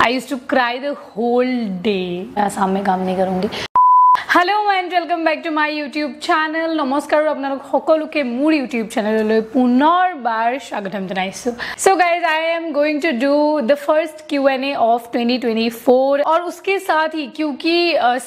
I used to cry the whole day. मैं सामने काम नहीं करूंगी। Hello and welcome back to my YouTube channel. नमस्कार আপোনালোক সকলোকে মোৰ यूट्यूब चैनलলৈ পুনৰবাৰ স্বাগতম জনাইছো। So guys I am going to do the first Q&A of 2024 और उसके साथ ही क्योंकि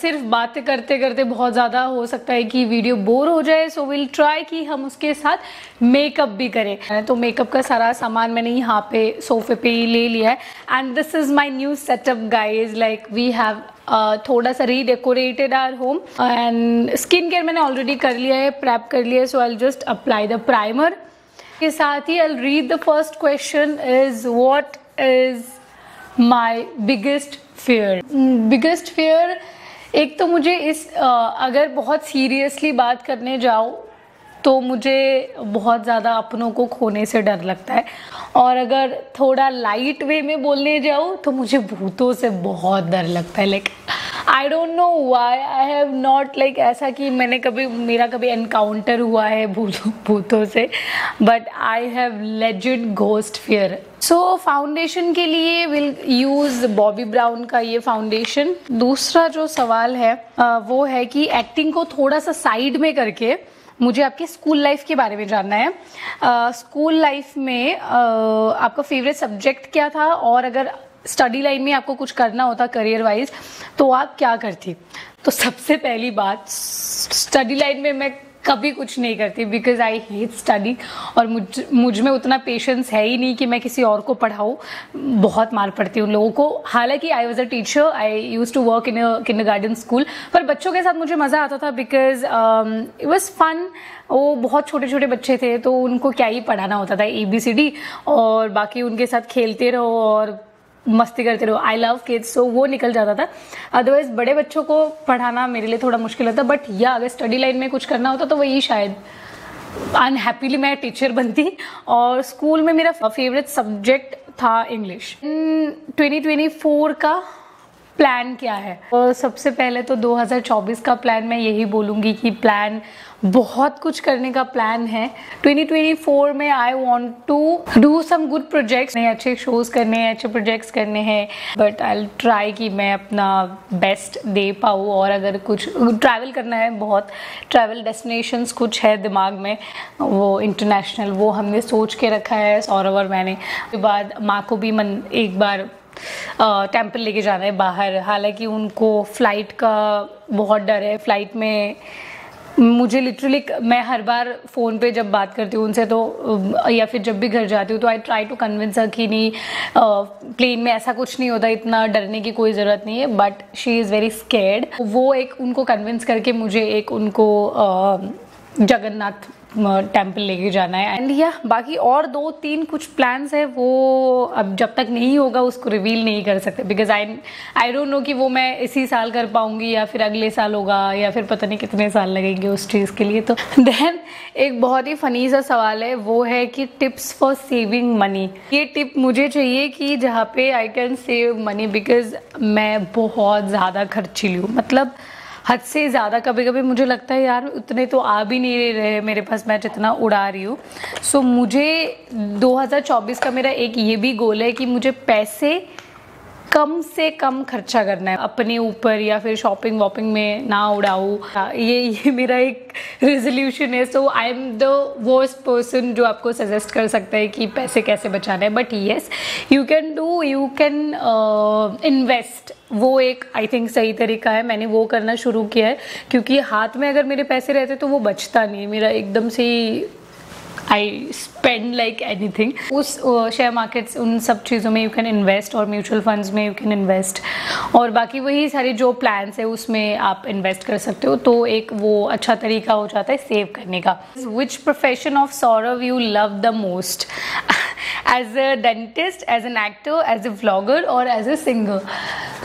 सिर्फ बातें करते करते बहुत ज़्यादा हो सकता है कि वीडियो बोर हो जाए, सो विल ट्राई कि हम उसके साथ मेकअप भी करें। तो मेकअप का सारा सामान मैंने यहाँ पे सोफे पे ही ले लिया है and this is my new setup guys. Like we have थोड़ा सा redecorated our home and skin care मैंने ऑलरेडी कर लिया है, प्रेप कर लिया है। So I just apply the primer के साथ ही I read the first question is what is my biggest fear. Biggest fear एक तो मुझे अगर बहुत सीरियसली बात करने जाओ तो मुझे बहुत ज़्यादा अपनों को खोने से डर लगता है, और अगर थोड़ा लाइट वे में बोलने जाऊँ तो मुझे भूतों से बहुत डर लगता है। Like I don't know why I have not like ऐसा कि मेरा कभी एनकाउंटर हुआ है भूतों से, but I have legit ghost fear. So foundation के लिए विल यूज़ बॉबी ब्राउन का ये फाउंडेशन। दूसरा जो सवाल है वो है कि एक्टिंग को थोड़ा सा साइड में करके मुझे आपके स्कूल लाइफ के बारे में जानना है। स्कूल लाइफ में आपका फेवरेट सब्जेक्ट क्या था, और अगर स्टडी लाइन में आपको कुछ करना होता करियर वाइज तो आप क्या करती। तो सबसे पहली बात, स्टडी लाइन में मैं कभी कुछ नहीं करती बिकॉज आई हेट स्टडी, और मुझ में उतना पेशेंस है ही नहीं कि मैं किसी और को पढ़ाऊँ। बहुत मार पड़ती है उन लोगों को। हालांकि I was a teacher, I use to work in a kindergarten school, पर बच्चों के साथ मुझे मज़ा आता था बिकॉज इट वॉज फन। वो बहुत छोटे छोटे बच्चे थे तो उनको क्या ही पढ़ाना होता था, ABCD, और बाकी उनके साथ खेलते रहो और मस्ती करते रहो। आई लव किड्स, सो वो निकल जाता था। अदरवाइज बड़े बच्चों को पढ़ाना मेरे लिए थोड़ा मुश्किल होता, बट या अगर स्टडी लाइन में कुछ करना होता तो वही शायद अनहैप्पीली मैं टीचर बनती। और स्कूल में मेरा फेवरेट सब्जेक्ट था इंग्लिश। 2024 का प्लान क्या है? तो सबसे पहले तो 2024 का प्लान मैं यही बोलूँगी कि प्लान बहुत कुछ करने का प्लान है। 2024 में I want to do some good projects, अच्छे शोज़ करने हैं, अच्छे प्रोजेक्ट्स करने हैं, बट आई विल ट्राई कि मैं अपना बेस्ट दे पाऊँ। और अगर कुछ ट्रैवल करना है, बहुत ट्रैवल डेस्टिनेशंस कुछ है दिमाग में, वो इंटरनेशनल, वो हमने सोच के रखा है सौरभ और मैंने। उसके बाद माँ को भी एक बार टेम्पल लेके जाना है बाहर। हालांकि उनको फ़्लाइट का बहुत डर है। फ़्लाइट में मुझे लिटरली, मैं हर बार फ़ोन पे जब बात करती हूँ उनसे तो, या फिर जब भी घर जाती हूँ तो I try to convince her कि नहीं, प्लेन में ऐसा कुछ नहीं होता, इतना डरने की कोई ज़रूरत नहीं है, but she is very scared. वो एक उनको कन्विंस करके मुझे उनको जगन्नाथ टेम्पल लेके जाना है। एंड या बाकी और 2-3 कुछ प्लान्स है, वो अब जब तक नहीं होगा उसको रिवील नहीं कर सकते बिकॉज आई डोंट नो कि वो मैं इसी साल कर पाऊंगी या फिर अगले साल होगा या फिर पता नहीं कितने साल लगेंगे उस चीज़ के लिए। तो देन एक बहुत ही फनी सा सवाल है, वो है कि टिप्स फॉर सेविंग मनी। ये टिप मुझे चाहिए कि जहाँ पे I can save money, because मैं बहुत ज़्यादा खर्चीली हूँ, मतलब हद से ज़्यादा। कभी कभी मुझे लगता है यार उतने तो आ भी नहीं रहे मेरे पास, मैं जितना उड़ा रही हूँ। सो मुझे 2024 का मेरा एक ये भी गोल है कि मुझे पैसे कम से कम खर्चा करना है अपने ऊपर, या फिर शॉपिंग वॉपिंग में ना उड़ाऊँ। ये मेरा एक रेजोल्यूशन है। So I am the worst person जो आपको सजेस्ट कर सकता है कि पैसे कैसे बचाना है, but yes you can invest. वो एक आई थिंक सही तरीका है, मैंने वो करना शुरू किया है क्योंकि हाथ में अगर मेरे पैसे रहते तो वो बचता नहीं, मेरा एकदम से आई स्पेंड लाइक एनीथिंग। उस शेयर मार्केट्स, उन सब चीज़ों में यू कैन इन्वेस्ट, और म्यूचुअल फंड्स में यू कैन इन्वेस्ट, और बाकी वही सारे जो प्लान्स है उसमें आप इन्वेस्ट कर सकते हो। तो एक वो अच्छा तरीका हो जाता है सेव करने का। Which profession of Saurabh you love the most? As a dentist, as an actor, as a vlogger और as a singer.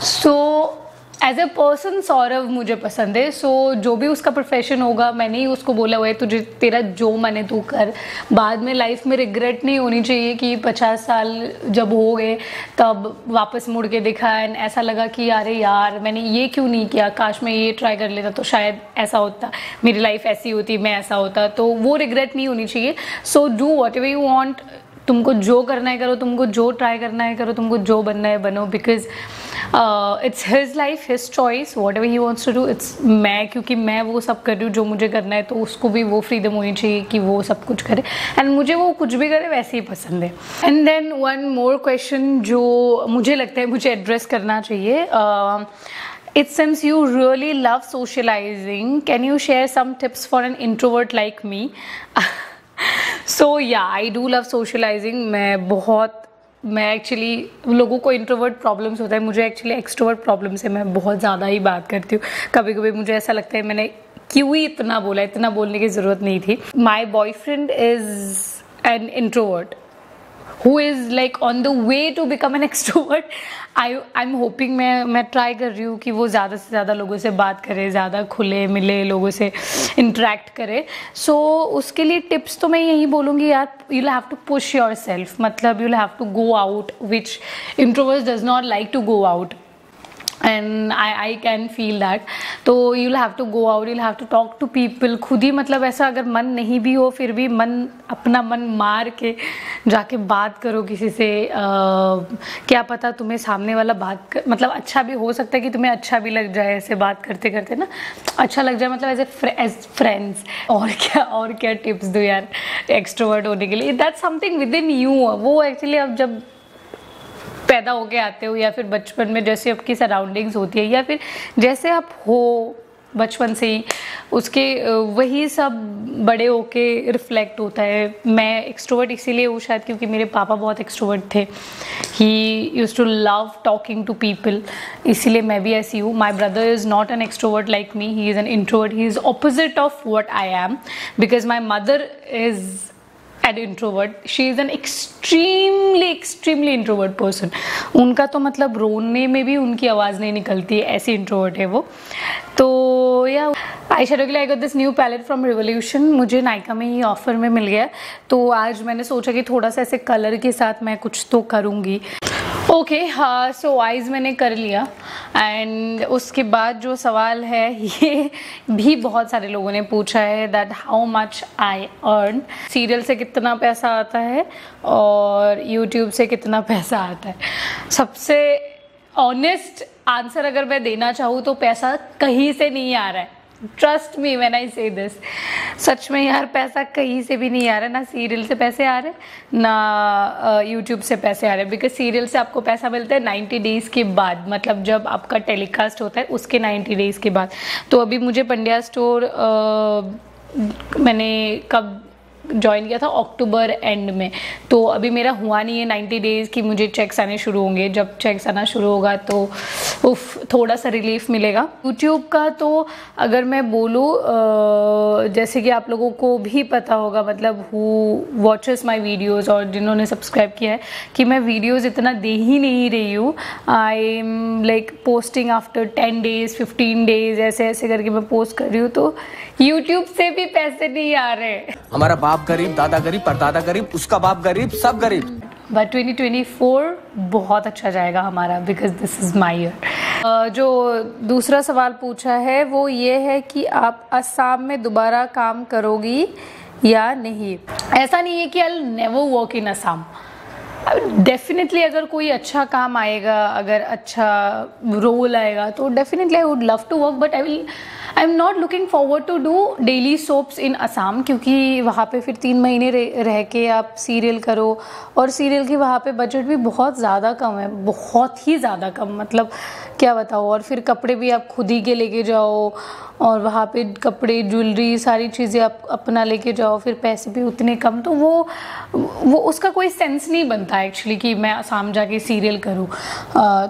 So as a person Saurabh मुझे पसंद है। सो जो भी उसका प्रोफेशन होगा, मैंने ही उसको बोला हुआ है तुझे तेरा जो मन है तू कर। बाद में लाइफ में रिग्रेट नहीं होनी चाहिए कि 50 साल जब हो गए तब वापस मुड़ के देखा एंड ऐसा लगा कि अरे यार मैंने ये क्यों नहीं किया, काश मैं ये ट्राई कर लेता तो शायद ऐसा होता, मेरी लाइफ ऐसी होती, मैं ऐसा होता। तो वो रिग्रेट नहीं होनी चाहिए। So do what ever you want, तुमको जो करना है करो, तुमको जो ट्राई करना है करो, तुमको जो बनना है बनो, because it's his life, his choice, whatever he wants to do. It's मैं, क्योंकि मैं वो सब कर रही हूँ जो मुझे करना है, तो उसको भी वो फ्रीडम होनी चाहिए कि वो सब कुछ करे, एंड मुझे वो कुछ भी करे वैसे ही पसंद है। And then one more question जो मुझे लगता है मुझे एड्रेस करना चाहिए, it seems you really love socializing. Can you share some tips for an introvert like me? So yeah, I do love socializing. मैं एक्चुअली, लोगों को इंट्रोवर्ट प्रॉब्लम्स होता है, मुझे एक्चुअली एक्सट्रोवर्ट प्रॉब्लम्स है। मैं बहुत ज़्यादा ही बात करती हूँ। कभी कभी मुझे ऐसा लगता है मैंने क्यों ही इतना बोला, इतना बोलने की ज़रूरत नहीं थी। My boyfriend is an introvert who is like on the way to become an extrovert. I'm hoping, मैं ट्राई कर रही हूँ कि वो ज़्यादा से ज़्यादा लोगों से बात करे, ज़्यादा खुले मिले, लोगों से इंटरेक्ट करे। सो उसके लिए टिप्स तो मैं यही बोलूँगी यार, you'll have to push yourself, मतलब you'll have to go out, which introverts does not like to go out. And I can feel that. तो you'll have to go out, you'll have to talk to people. खुद ही, मतलब ऐसा अगर मन नहीं भी हो फिर भी अपना मन मार के जाके बात करो किसी से। क्या पता तुम्हें सामने वाला मतलब अच्छा भी हो सकता है कि तुम्हें अच्छा भी लग जाए ऐसे बात करते करते ना, अच्छा लग जाए, मतलब एज फ्रेंड्स। और क्या टिप्स दूँ यार एक्सट्रोवर्ट होने के लिए? That's something with in you. वो एक्चुअली अब जब पैदा होके आते हो या फिर बचपन में जैसे आपकी सराउंडिंग्स होती है या फिर जैसे आप हो बचपन से ही, उसके वही सब बड़े होके रिफ्लेक्ट होता है। मैं एक्सट्रोवर्ट इसीलिए हूँ शायद क्योंकि मेरे पापा बहुत एक्सट्रोवर्ट थे। He used to love talking to people, इसीलिए मैं भी ऐसी हूँ। My brother is not an extrovert like me, he is an introvert. He is opposite of what I am, because my mother is an introvert. She is an extremely introvert person. उनका तो मतलब रोने में भी उनकी आवाज़ नहीं निकलती है, ऐसी इंट्रोवर्ट है वो। तो या आई शेडो के लिए I got this new palette from Revolution, मुझे नायका में ही ऑफर में मिल गया, तो आज मैंने सोचा कि थोड़ा सा ऐसे कलर के साथ मैं कुछ तो करूँगी। ओके, हाँ, सो आइज़ मैंने कर लिया। एंड उसके बाद जो सवाल है ये भी बहुत सारे लोगों ने पूछा है, that how much I earn. Serial से कितना पैसा आता है और यूट्यूब से कितना पैसा आता है। सबसे ऑनेस्ट आंसर अगर मैं देना चाहूँ तो पैसा कहीं से नहीं आ रहा है। ट्रस्ट मी व्हेन आई से दिस, सच में यार पैसा कहीं से भी नहीं आ रहा है। ना सीरियल से पैसे आ रहे ना यूट्यूब से पैसे आ रहे, बिकॉज सीरियल से आपको पैसा मिलता है 90 डेज़ के बाद, मतलब जब आपका टेलीकास्ट होता है उसके 90 डेज़ के बाद। तो अभी मुझे पंड्या स्टोर मैंने कब ज्वाइन किया था, अक्टूबर एंड में, तो अभी मेरा हुआ नहीं है 90 डेज़ की मुझे चेक्स आने शुरू होंगे। जब चेक्स आना शुरू होगा तो उफ थोड़ा सा रिलीफ मिलेगा। यूट्यूब का तो अगर मैं बोलूँ, जैसे कि आप लोगों को भी पता होगा, मतलब हु वॉचेस माय वीडियोस और जिन्होंने सब्सक्राइब किया है, कि मैं वीडियोस इतना दे ही नहीं रही हूँ। I am like posting after 10 days 15 days, ऐसे ऐसे करके मैं पोस्ट कर रही हूँ। तो यूट्यूब से भी पैसे नहीं आ रहे। हमारा बाप गरीब, दादा गरीब, परदादा गरीब, उसका बाप गरीब, सब गरीब। बट 2024 बहुत अच्छा जाएगा हमारा, because this is my year. जो दूसरा सवाल पूछा है वो ये है कि आप असम में दोबारा काम करोगी या नहीं। ऐसा नहीं है कि I will never work in Assam. Definitely अगर कोई अच्छा काम आएगा, अगर अच्छा रोल आएगा तो definitely I would love to work, but I am not looking forward to do daily soaps in Assam, क्योंकि वहाँ पे फिर 3 महीने रह के आप सीरियल करो, और सीरियल की वहाँ पे बजट भी बहुत ज़्यादा कम है, बहुत ही ज़्यादा कम, मतलब क्या बताओ। और फिर कपड़े भी आप खुद ही के लेके जाओ, और वहाँ पे कपड़े, ज्वेलरी, सारी चीज़ें आप अपना लेके जाओ, फिर पैसे भी उतने कम, तो वो उसका कोई सेंस नहीं बनता एक्चुअली कि मैं असम जाके सीरियल करूँ।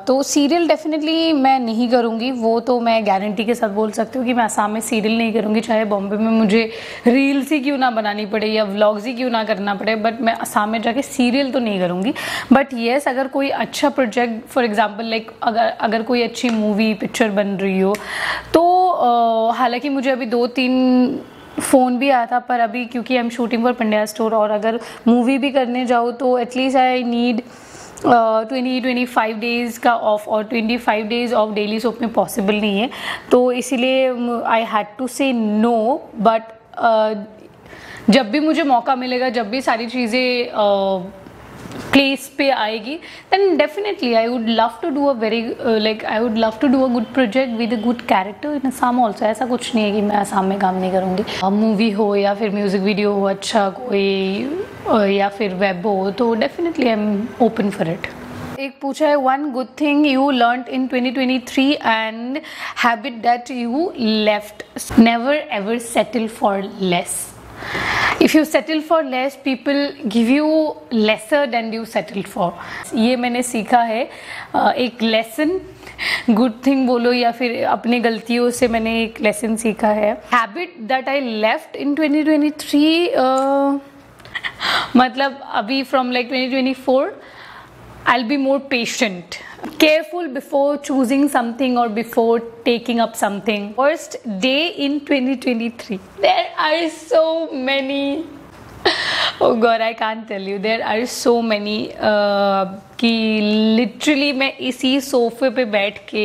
तो सीरियल डेफिनेटली मैं नहीं करूँगी, वो तो मैं गारंटी के साथ बोल सकती हूँ कि मैं असम में सीरियल नहीं करूँगी, चाहे बॉम्बे में मुझे रील्स ही क्यों ना बनानी पड़े या व्लॉग्स ही क्यों ना करना पड़े, बट मैं असम में जाके सीरियल तो नहीं करूँगी। बट येस, अगर कोई अच्छा प्रोजेक्ट, फॉर एग्जांपल लाइक अगर कोई अच्छी मूवी पिक्चर बन रही हो, तो हालांकि मुझे अभी 2-3 फ़ोन भी आया था, पर अभी क्योंकि I am shooting for Pandya store, और अगर मूवी भी करने जाऊँ तो एटलीस्ट आई नीड 20-25 डेज़ का ऑफ, और 25 डेज़ ऑफ डेली सोप में पॉसिबल नहीं है, तो इसीलिए आई हैड टू से नो। बट जब भी मुझे मौका मिलेगा, जब भी सारी चीज़ें प्लेस पे आएगी, then definitely I would love to do a very I would love to do a good project with a good character in Assam also. ऐसा कुछ नहीं है कि मैं असम में काम नहीं करूँगी। मूवी हो या फिर म्यूज़िक वीडियो हो अच्छा कोई या फिर वेब हो, तो definitely I am open for it. एक पूछा है, one good thing you learned in 2023 and habit that you left. Never ever settle for less. If you settle for less, people give you lesser than you settled for. ये मैंने सीखा है, एक lesson, good thing बोलो या फिर अपनी गलतियों से मैंने एक लेसन सीखा है। Habit that I left in 2023 मतलब अभी from like 2024 I'll be more patient, careful before choosing something or before taking up something. Worst day in 2023. There are so many. Oh God, I can't tell you. There are so many. कि literally मैं इसी सोफे पे बैठ के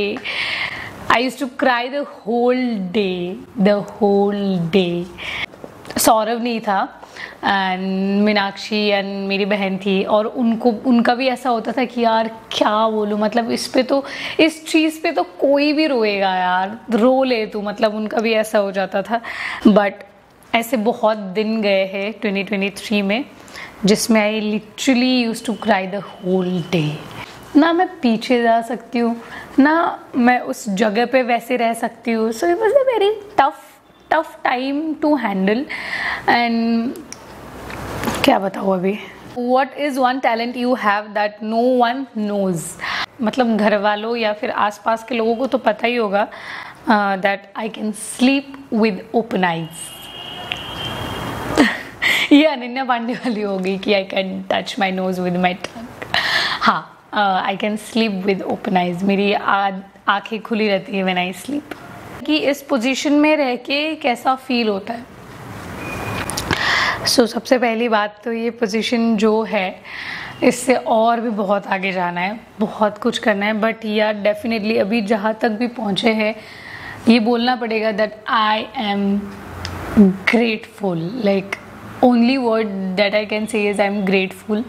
I used to cry the whole day. Saurabh नहीं था and Meenakshi and मेरी बहन थी, और उनका भी ऐसा होता था कि यार क्या बोलूँ, मतलब इस चीज़ पे तो कोई भी रोएगा यार, रो ले तू, मतलब उनका भी ऐसा हो जाता था। बट ऐसे बहुत दिन गए हैं 2023 में जिसमें I literally used to cry the whole day. ना मैं पीछे जा सकती हूँ, ना मैं उस जगह पे वैसे रह सकती हूँ। So it was a very tough time to handle. And क्या बताऊँ अभी। What is one talent you have that no one knows? मतलब घर वालों या फिर आसपास के लोगों को तो पता ही होगा that I can sleep with open eyes. ये अनन्या पांडे वाली होगी कि I can touch my nose with my tongue. हाँ, I can sleep with open eyes. मेरी आँखें खुली रहती है when I sleep. कि इस पोजीशन में रह के कैसा फील होता है। सबसे पहली बात तो ये पोजीशन जो है इससे और भी बहुत आगे जाना है, बहुत कुछ करना है। बट यार डेफिनेटली अभी जहाँ तक भी पहुँचे हैं ये बोलना पड़ेगा that I am grateful. Like only word that I can say is I am grateful.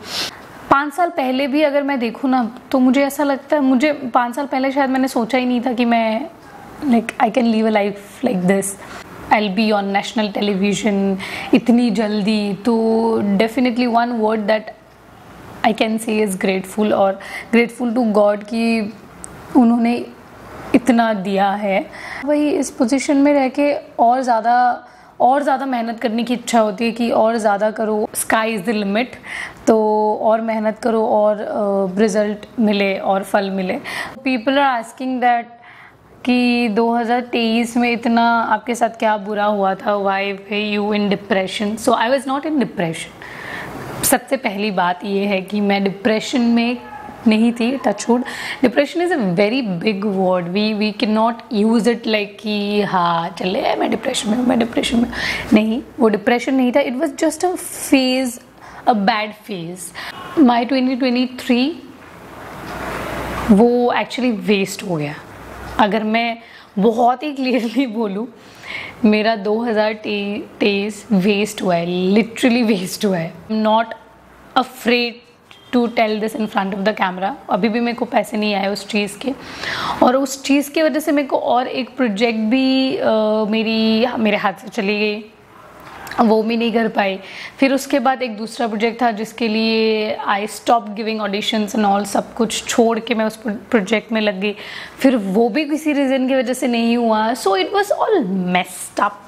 5 साल पहले भी अगर मैं देखूँ ना तो मुझे ऐसा लगता है, मुझे 5 साल पहले शायद मैंने सोचा ही नहीं था कि मैं I can live a life like this. I'll be on national television इतनी जल्दी। तो definitely one word that I can say is grateful, और grateful to God कि उन्होंने इतना दिया है। वही इस पोजीशन में रह के और ज़्यादा मेहनत करने की इच्छा होती है कि और ज़्यादा करो, स्काई इज़ द लिमिट। तो और मेहनत करो और रिजल्ट मिले और फल मिले। पीपल आर आस्किंग दैट कि 2023 में इतना आपके साथ क्या बुरा हुआ था, why were you in depression. So I was not in depression. सबसे पहली बात ये है कि मैं डिप्रेशन में नहीं थी, touchwood. Depression is a very big word, we can not use it like कि हाँ चले मैं डिप्रेशन में नहीं, वो डिप्रेशन नहीं था। It was just a phase, a bad phase. My 2023 वो एक्चुअली वेस्ट हो गया। अगर मैं बहुत ही क्लियरली बोलूँ, मेरा 2023 वेस्ट हुआ है, लिटरली वेस्ट हुआ है। Not afraid to tell this in front of the camera. अभी भी मेरे को पैसे नहीं आए उस चीज़ के, और उस चीज़ की वजह से मेरे को और एक प्रोजेक्ट भी मेरे हाथ से चली गई, वो भी नहीं कर पाई। फिर उसके बाद एक दूसरा प्रोजेक्ट था जिसके लिए I stop giving auditions and all, सब कुछ छोड़ के मैं उस प्रोजेक्ट में लग गई। फिर वो भी किसी रीज़न की वजह से नहीं हुआ। So it was all messed up.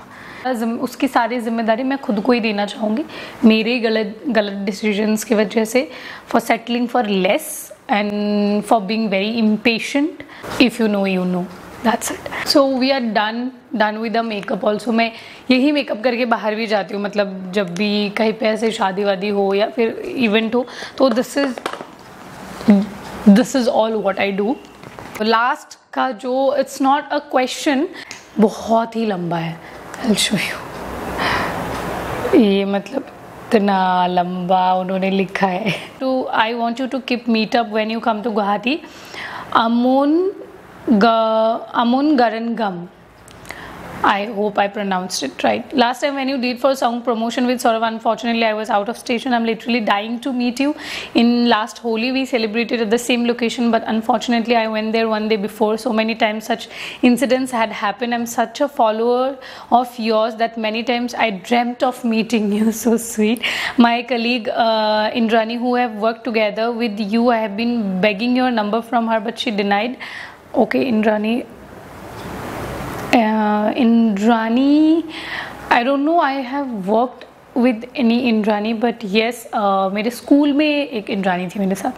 उसकी सारी जिम्मेदारी मैं खुद को ही देना चाहूँगी, मेरे गलत डिसीजंस की वजह से, for settling for less and for being very impatient. If you know you know, that's it. So we are done with the makeup also. मैं यही मेकअप करके बाहर भी जाती हूँ, मतलब जब भी कहीं पे ऐसे शादी वादी हो या फिर इवेंट हो, तो this is all what I do. Last का जो इट्स नॉट अ क्वेश्चन, बहुत ही लंबा है, I'll show you। ये मतलब इतना लंबा उन्होंने लिखा है। तो I want you to keep meet up when you come to Guwahati. अमुन गरन गम I hope I pronounced it right. Last time when you did for song promotion with Saurav, unfortunately I was out of station. I'm literally dying to meet you. In last Holi we celebrated at the same location, but unfortunately I went there one day before. So many times such incidents had happened. I'm such a follower of yours that many times I dreamt of meeting you. So sweet. My colleague Indrani, who have worked together with you, I have been begging your number from her, but she denied. Okay, Indrani, I don't know, I have worked with any Indrani, but yes, मेरे school में एक इंद्रानी थी मेरे साथ.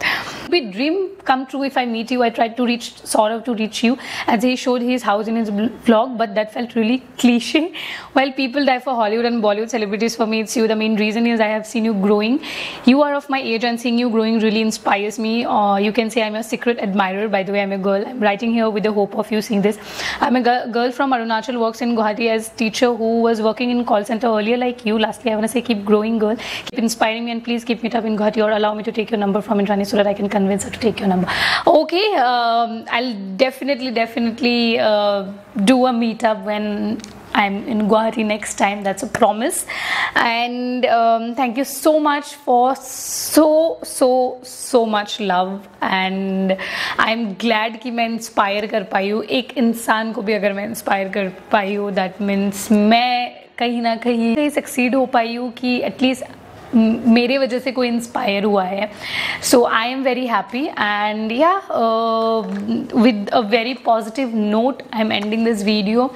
Be dream come true if I meet you. I tried to reach Saurav to reach you as he showed his house in his vlog, but that felt really cliche. While people die for Hollywood and Bollywood celebrities, for me it's you. The main reason is I have seen you growing. You are of my age and seeing you growing really inspires me. You can say I'm your secret admirer. By the way, I'm a girl. I'm writing here with the hope of you seeing this. I'm a girl from Arunachal, works in Guwahati as teacher who was working in call center earlier like you. Lastly, I want to say keep growing, girl. Keep inspiring me and please keep me up in Guwahati or allow me to take your number from Indrani so that I can convince her to take your number. Okay, I'll definitely do a meetup when I'm in Guwahati next time. That's a promise. And thank you so much for so much love. And I'm glad कि मैं inspire कर पाई हूँ. एक इंसान को भी अगर मैं inspire कर पाई हूँ, that means मैं कहीं ना कहीं succeed हो पाई हूँ कि at least मेरे वजह से कोई इंस्पायर हुआ है. So I am very happy and yeah with a very positive note I am ending this video.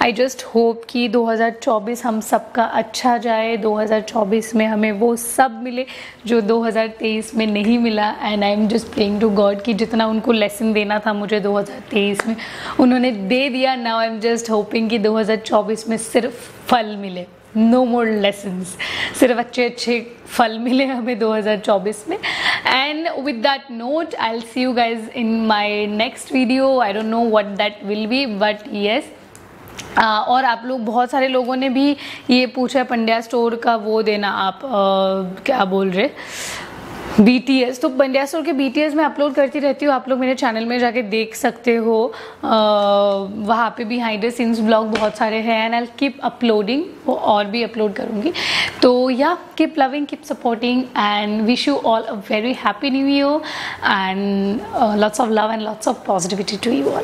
I just hope कि 2024 हम सबका अच्छा जाए. 2024 में हमें वो सब मिले जो 2023 में नहीं मिला. And I am just praying to God कि जितना उनको लेसन देना था मुझे 2023 में उन्होंने दे दिया. Now I am just hoping कि 2024 में सिर्फ फल मिले. No more lessons. सिर्फ अच्छे फल मिले हमें 2024 में. And with that note, I'll see you guys in my next video. I don't know what that will be, but yes. और आप लोग बहुत सारे लोगों ने भी ये पूछा पंड्या स्टोर का वो देना. आप क्या बोल रहे BTS. तो पंड्या स्टोर के BTS में अपलोड करती रहती हूँ. आप लोग मेरे चैनल में जाके देख सकते हो. वहाँ पे बिहाइंड द सीन्स ब्लॉग बहुत सारे हैं. And I keep uploading. वो और भी अपलोड करूँगी. तो yeah keep loving, keep supporting and wish you all a very happy new year and lots of love and lots of positivity to you all.